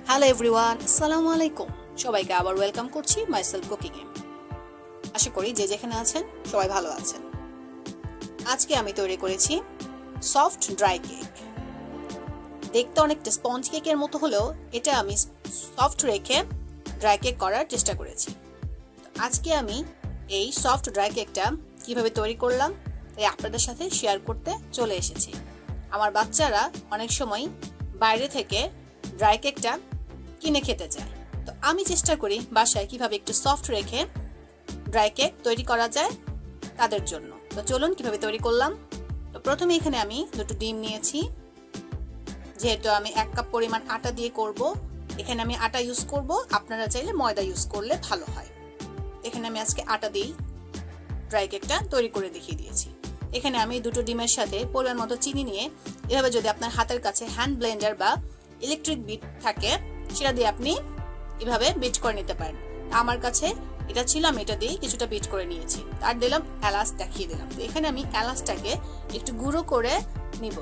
Hello everyone, আসসালামু আলাইকুম। সবাইকে আবার ওয়েলকাম করছি মাইসেলফ কুকিং এ। আশা করি যে যেখানে আছেন সবাই ভালো আছেন। আজকে আমি তৈরি করেছি সফট ড্রাই কেক। দেখতে অনেকটা স্পঞ্জ কেকের মতো হলেও এটা আমি সফট রেখে ড্রাই কেক করার চেষ্টা করেছি। আজকে আমি এই সফট ড্রাই কেকটা কিভাবে তৈরি করলাম তাই আপনাদের সাথে শেয়ার করতে চলে এসেছি। আমার বাচ্চারা অনেক সময় বাইরে থেকে ড্রাই কেকটা কিনে খেতে চায়, তো আমি চেষ্টা করি বাসায় কিভাবে একটু সফট রেখে ড্রাই কেক তৈরি করা যায় তাদের জন্য। তো চলুন কিভাবে তৈরি করলাম। তো প্রথমে এখানে আমি দুটো ডিম নিয়েছি। যেহেতু আমি 1 কাপ পরিমাণ আটা দিয়ে করব, এখানে আমি আটা ইউজ করব, আপনারা চাইলে ময়দা ইউজ করলে ভালো হয়। এখানে আমি আজকে আটা দিয়েই ড্রাই কেকটা তৈরি করে দেখিয়ে দিয়েছি। এখানে আমি দুটো ডিমের সাথে পরিমাণ মতো চিনি নিয়ে এভাবে, যদি আপনার হাতের কাছে হ্যান্ড ব্লেন্ডার বা ইলেকট্রিক বিট থাকে সেটা দিয়ে আপনি এভাবে বিট করে নিতে পারেন। আমার কাছে এটা ছিল, আমি এটা দিয়ে কিছুটা বিট করে নিয়েছি। আর দিলাম এলাচ, দেখিয়ে দিলাম। তো এখানে আমি এলাচটাকে একটু গুঁড়ো করে নিব।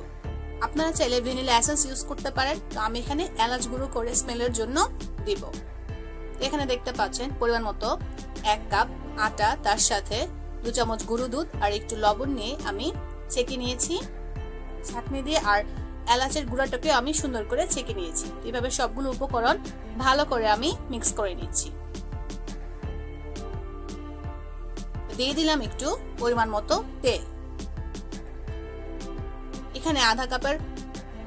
আপনারা চাইলে ভ্যানিলা এসেন্স ইউজ করতে পারেন, তো আমি এখানে এলাচ গুঁড়ো করে স্মেলের জন্য দিব। এখানে দেখতে পাচ্ছেন পরিমাণ মতো 1 কাপ আটা, তার সাথে 2 চামচ গুঁড়ো দুধ আর একটু লবণ নিয়ে আমি ছেঁকে নিয়েছি ছাঁকনি দিয়ে। আর এলাচের গুঁড়াটাকে আমি সুন্দর করে ছেঁকে নিয়েছি। এভাবে সবগুলো উপকরণ ভালো করে আমি মিক্স করে নিচ্ছি। দিয়ে দিলাম একটু পরিমাণ মতো তেল। এখানে আধা কাপের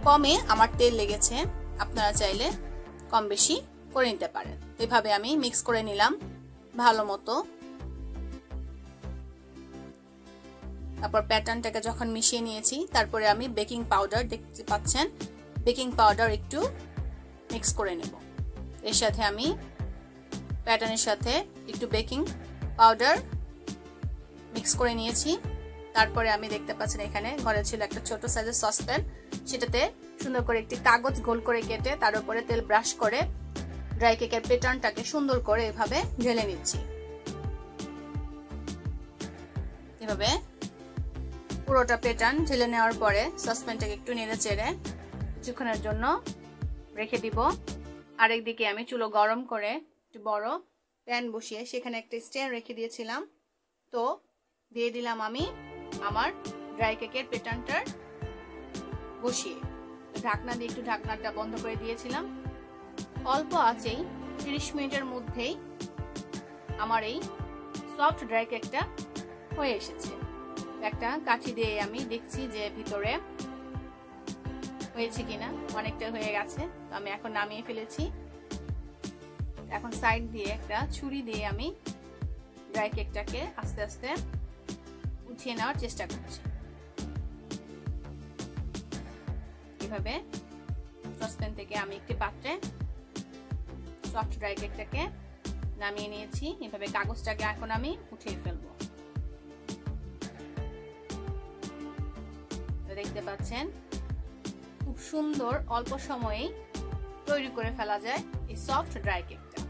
কমে আমার তেল লেগেছে, আপনারা চাইলে কম বেশি করে নিতে পারেন। এভাবে আমি মিক্স করে নিলাম ভালো মতো। তারপর প্যাটার্নটাকে যখন মিশিয়ে নিয়েছি, তারপরে আমি বেকিং পাউডার, দেখতে পাচ্ছেন বেকিং পাউডার একটু মিক্স করে নেব। এর সাথে আমি প্যাটার্নের সাথে একটু বেকিং পাউডার মিক্স করে নিয়েছি। তারপরে আমি দেখতে পাচ্ছেন এখানে ঘরে ছিল একটা ছোট সাইজের সসপ্যান, সেটাতে সুন্দর করে একটি কাগজ গোল করে কেটে তার উপরে তেল ব্রাশ করে ড্রাই কেকের প্যাটার্নটাকে সুন্দর করে এভাবে ঢেলে নিচ্ছি। এভাবে পুরোটা প্যাটার্ন ঢেলে নেওয়ার পরে সসপ্যানটাকে একটু নেড়ে চেড়ে কিছুক্ষণের জন্য রেখে দিব। আরেকদিকে আমি চুলো গরম করে একটু বড় প্যান বসিয়ে সেখানে একটা স্ট্যান্ড রেখে দিয়েছিলাম। তো দিয়ে দিলাম আমি আমার ড্রাই কেকের প্যাটার্নটার বসিয়ে, ঢাকনা দিয়ে একটু ঢাকনাটা বন্ধ করে দিয়েছিলাম। অল্প আঁচেই 30 মিনিটের মধ্যেই আমার এই সফট ড্রাই কেকটা হয়ে এসেছে। একটা কাঠি দিয়ে আমি দেখছি যে ভিতরে হয়েছে কিনা, অনেকটা হয়ে গেছে। তো আমি এখন নামিয়ে ফেলেছি। এখন সাইড দিয়ে একটা ছুরি দিয়ে আমি ড্রাই কেকটাকে আস্তে আস্তে উঠিয়ে নেওয়ার চেষ্টা করছি। এভাবে সসপ্যান থেকে আমি একটি পাত্রে সফট ড্রাই কেকটাকে নামিয়ে নিয়েছি। এভাবে কাগজটাকে এখন আমি উঠিয়ে ফেলবো। দেখতে পাচ্ছেন খুব সুন্দর অল্প সময়েই তৈরি করে ফেলা যায় এই সফট ড্রাই কেকটা।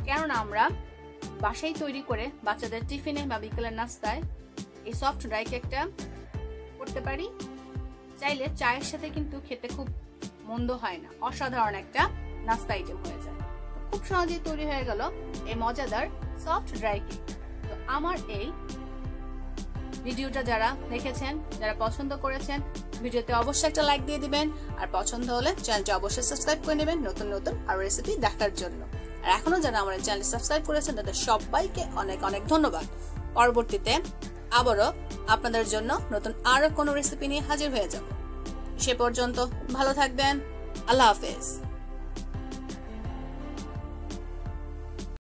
কেননা আমরা বাসায় তৈরি করে বাচ্চাদের টিফিনে বা বিকেলের নাস্তায় এই সফট ড্রাই কেকটা করতে পারি। চাইলে চায়ের সাথে কিন্তু খেতে খুব মন্দ হয় না, অসাধারণ একটা নাস্তা আইটেম হয়ে যায়। খুব সহজেই তৈরি হয়ে গেল এই মজাদার সফট ড্রাই কেক। তো আমার এই ভিডিওটা যারা দেখেছেন, যারা পছন্দ করেছেন, ভিডিওতে অবশ্যই একটা লাইক দিয়ে দিবেন। আর পছন্দ হলে চ্যানেলটি অবশ্যই সাবস্ক্রাইব করে নেবেন নতুন নতুন আরো রেসিপি দেখার জন্য। আর এখনো যারা আমার চ্যানেল সাবস্ক্রাইব করেছেন তাদের সবাইকে অনেক অনেক ধন্যবাদ। পরবর্তীতে আবারও আপনাদের জন্য নতুন আরো কোনো রেসিপি নিয়ে হাজির হয়ে যাব। সে পর্যন্ত ভালো থাকবেন। আল্লাহ হাফেজ।